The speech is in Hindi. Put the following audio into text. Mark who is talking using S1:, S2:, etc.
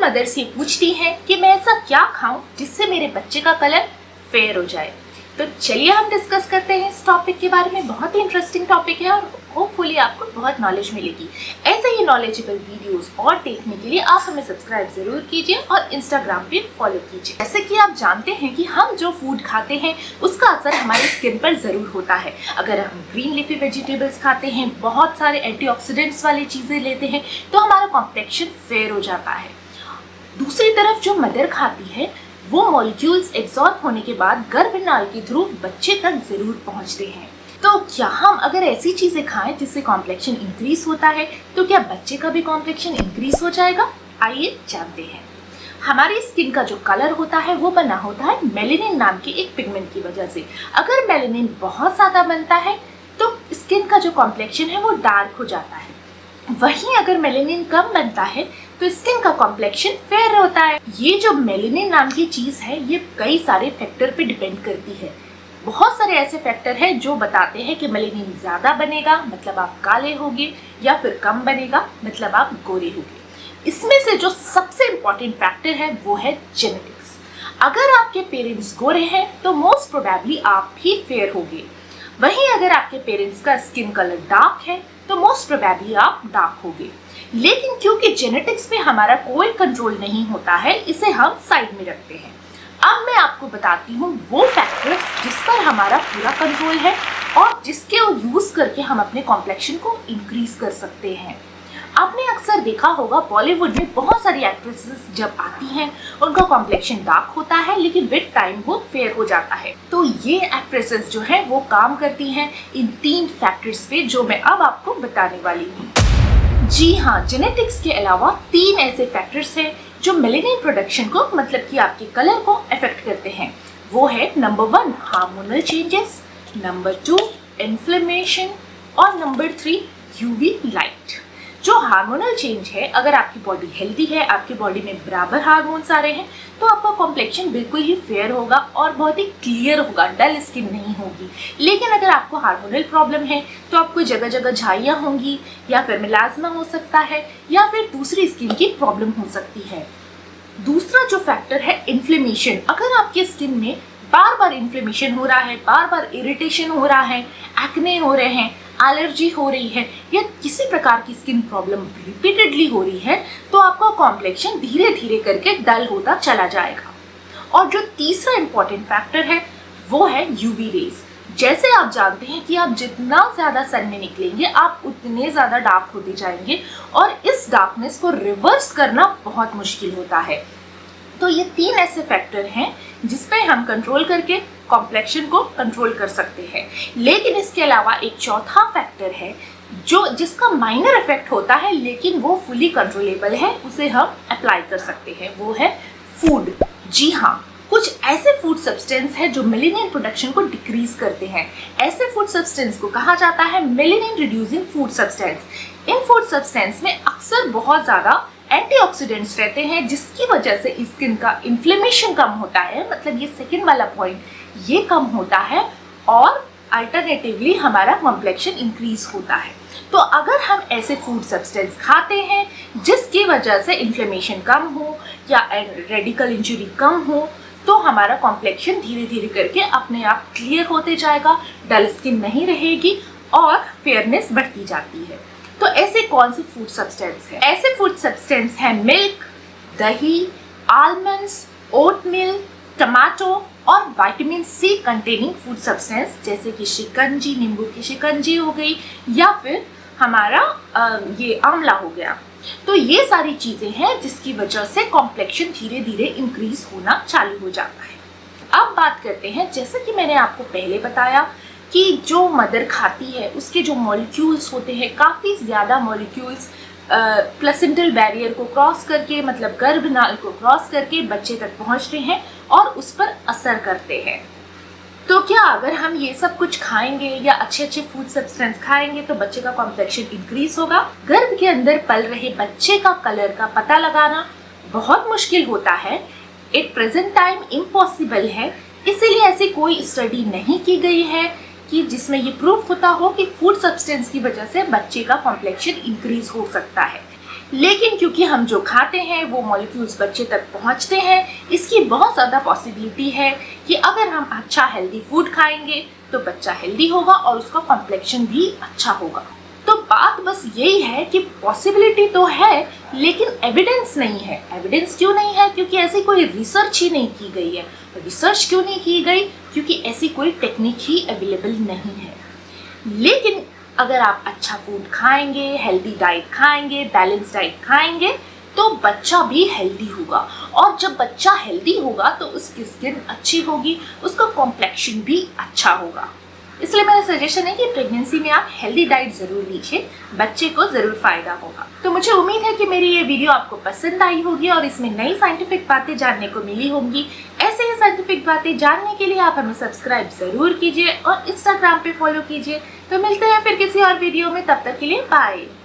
S1: मदर से पूछती हैं कि मैं ऐसा क्या खाऊं जिससे मेरे बच्चे का कलर फेयर हो जाए। तो चलिए हम डिस्कस करते हैं इस टॉपिक के बारे में। बहुत ही इंटरेस्टिंग टॉपिक है और होपफुली आपको बहुत नॉलेज मिलेगी। ऐसे ही नॉलेजेबल वीडियोस और देखने के लिए आप हमें सब्सक्राइब जरूर कीजिए और इंस्टाग्राम पे फॉलो कीजिए। जैसे कि आप जानते हैं कि हम जो फूड खाते हैं उसका असर हमारी स्किन पर जरूर होता है। अगर हम ग्रीन लीफी वेजिटेबल्स खाते हैं, बहुत सारे एंटीऑक्सीडेंट्स वाली चीजें लेते हैं तो हमारा कॉम्प्लेक्शन फेयर हो जाता है। दूसरी तरफ जो मदर खाती है वो मॉलिक्यूल्स एब्जॉर्ब होने के बाद गर्भनाल के थ्रू बच्चे तक जरूर पहुंचते हैं। तो क्या हम अगर ऐसी चीजें खाएं जिससे कॉम्प्लेक्शन इंक्रीज होता है तो क्या बच्चे का भी कॉम्प्लेक्शन इंक्रीज हो जाएगा? आइए जानते हैं। हमारी स्किन का जो कलर होता है वो बना होता है मेलेनिन नाम के एक पिगमेंट की वजह से। अगर मेलेनिन बहुत ज्यादा बनता है तो स्किन का जो कॉम्प्लेक्शन है वो डार्क हो जाता है। वहीं अगर मेलेनिन कम बनता है तो स्किन का कॉम्प्लेक्शन फेयर होता है। ये जो मेलेनिन नाम की चीज है ये कई सारे फैक्टर पे डिपेंड करती है। बहुत सारे ऐसे फैक्टर हैं जो बताते हैं कि मेलेनिन ज्यादा बनेगा मतलब आप काले होगे, या फिर कम बनेगा मतलब आप गोरे होगे। इसमें से जो सबसे इम्पोर्टेंट फैक्टर है वो है जेनेटिक्स। अगर आपके पेरेंट्स गोरे हैं तो मोस्ट प्रोबेबली आप भी फेयर होगे। वहीं अगर आपके पेरेंट्स का स्किन कलर डार्क है तो मोस्ट प्रोबेबली आप डार्क होगे। लेकिन क्योंकि जेनेटिक्स पे हमारा कोई कंट्रोल नहीं होता है, इसे हम साइड में रखते हैं। अब मैं आपको बताती हूँ वो फैक्टर्स जिस पर हमारा पूरा कंट्रोल है और जिसके यूज करके हम अपने कॉम्प्लेक्शन को इंक्रीज कर सकते हैं। आपने अक्सर देखा होगा बॉलीवुड में बहुत सारी एक्ट्रेसेस जब आती हैं उनका कॉम्प्लेक्शन डार्क होता है लेकिन विद टाइम वो फेयर हो जाता है। तो ये एक्ट्रेसेस जो है वो काम करती हैं इन 3 फैक्टर्स पे जो मैं अब आपको बताने वाली हूँ। जी हाँ, जेनेटिक्स के अलावा 3 ऐसे फैक्टर्स हैं जो मेलेनिन प्रोडक्शन को मतलब कि आपके कलर को अफेक्ट करते हैं। वो है number 1 hormonal changes, number 2 inflammation और नंबर 3 यूवी लाइट। जो हार्मोनल चेंज है, अगर आपकी बॉडी हेल्दी है, आपकी बॉडी में बराबर हार्मोन्स आ रहे हैं तो आपका कॉम्प्लेक्शन बिल्कुल ही फेयर होगा और बहुत ही क्लियर होगा, डल स्किन नहीं होगी। लेकिन अगर आपको हार्मोनल प्रॉब्लम है तो आपको जगह जगह झाइयाँ होंगी, या फिर मिलाज्मा हो सकता है, या फिर दूसरी स्किन की प्रॉब्लम हो सकती है। दूसरा जो फैक्टर है इन्फ्लेमेशन। अगर आपकी स्किन में बार बार इन्फ्लेमेशन हो रहा है, बार बार इरिटेशन हो रहा है, एक्ने हो रहे हैं, एलर्जी हो रही है, या किसी प्रकार की स्किन प्रॉब्लम रिपीटेडली हो रही है तो आपका कॉम्प्लेक्शन धीरे धीरे करके डल होता चला जाएगा। और जो तीसरा इंपॉर्टेंट फैक्टर है वो है यूवी रेज। जैसे आप जानते हैं कि आप जितना ज़्यादा सन में निकलेंगे आप उतने ज़्यादा डार्क होते जाएंगे और इस डार्कनेस को रिवर्स करना बहुत मुश्किल होता है। तो ये 3 ऐसे फैक्टर हैं जिस पे हम कंट्रोल करके कॉम्प्लेक्शन को कंट्रोल कर सकते हैं। लेकिन इसके अलावा एक चौथा फैक्टर है जो जिसका माइनर इफेक्ट होता है लेकिन वो फुली कंट्रोलेबल है, उसे हम अप्लाई कर सकते हैं। वो है फूड। जी हाँ, कुछ ऐसे फूड सब्सटेंस है जो मेलेनिन प्रोडक्शन को डिक्रीज करते हैं। ऐसे फूड सब्सटेंस को कहा जाता है मेलेनिन रिड्यूसिंग फूड सब्सटेंस। इन फूड सब्सटेंस में अक्सर बहुत ज़्यादा एंटीऑक्सीडेंट्स रहते हैं जिसकी वजह से स्किन का इन्फ्लेमेशन कम होता है, मतलब ये सेकंड वाला पॉइंट, ये कम होता है और अल्टरनेटिवली हमारा कॉम्प्लेक्शन इंक्रीज होता है। तो अगर हम ऐसे फूड सब्सटेंस खाते हैं जिसकी वजह से इन्फ्लेमेशन कम हो या रेडिकल इंजुरी कम हो तो हमारा कॉम्प्लेक्शन धीरे धीरे करके अपने आप क्लियर होते जाएगा, डल स्किन नहीं रहेगी और फेयरनेस बढ़ती जाती है। तो ऐसे कौन से फूड सब्सटेंस हैं? ऐसे फूड सब्सटेंस हैं मिल्क, दही, आलमंड्स, ओटमील, टमाटो और vitamin C containing food substance जैसे कि शिकंजी, नींबू की शिकंजी हो गई, या फिर हमारा ये आंवला हो गया। तो ये सारी चीजें हैं जिसकी वजह से कॉम्प्लेक्शन धीरे धीरे इंक्रीज होना चालू हो जाता है। अब बात करते हैं, जैसे कि मैंने आपको पहले बताया कि जो मदर खाती है उसके जो मॉलिक्यूल्स होते हैं, काफ़ी ज़्यादा मॉलिक्यूल्स प्लेसेंटल बैरियर को क्रॉस करके मतलब गर्भनाल को क्रॉस करके बच्चे तक पहुंचते हैं और उस पर असर करते हैं। तो क्या अगर हम ये सब कुछ खाएंगे या अच्छे अच्छे फूड सब्सटेंस खाएंगे तो बच्चे का कॉम्प्लेक्शन इंक्रीज होगा? गर्भ के अंदर पल रहे बच्चे का कलर का पता लगाना बहुत मुश्किल होता है, एट प्रेजेंट टाइम इम्पॉसिबल है। इसीलिए ऐसी कोई स्टडी नहीं की गई है कि जिसमें ये प्रूफ होता हो कि फूड सब्सटेंस की वजह से बच्चे का कॉम्प्लेक्शन इंक्रीज हो सकता है। लेकिन क्योंकि हम जो खाते हैं वो मॉलिक्यूल्स बच्चे तक पहुंचते हैं, इसकी बहुत ज़्यादा पॉसिबिलिटी है कि अगर हम अच्छा हेल्दी फूड खाएंगे तो बच्चा हेल्दी होगा और उसका कॉम्प्लेक्शन भी अच्छा होगा। तो बात बस यही है कि पॉसिबिलिटी तो है लेकिन एविडेंस नहीं है। एविडेंस क्यों नहीं है? क्योंकि ऐसी कोई रिसर्च ही नहीं की गई है। रिसर्च क्यों नहीं की गई? क्योंकि ऐसी कोई टेक्निक ही अवेलेबल नहीं है। लेकिन अगर आप अच्छा फूड खाएंगे, हेल्दी डाइट खाएंगे, बैलेंस डाइट खाएंगे तो बच्चा भी हेल्दी होगा, और जब बच्चा हेल्दी होगा तो उसकी स्किन अच्छी होगी, उसका कॉम्प्लेक्शन भी अच्छा होगा। इसलिए मेरा सजेशन है कि प्रेगनेंसी में आप हेल्दी डाइट ज़रूर लीजिए, बच्चे को ज़रूर फ़ायदा होगा। तो मुझे उम्मीद है कि मेरी ये वीडियो आपको पसंद आई होगी और इसमें नई साइंटिफिक बातें जानने को मिली होंगी। ऐसे ही साइंटिफिक बातें जानने के लिए आप हमें सब्सक्राइब ज़रूर कीजिए और इंस्टाग्राम पे फॉलो कीजिए। तो मिलते हैं फिर किसी और वीडियो में, तब तक के लिए बाय।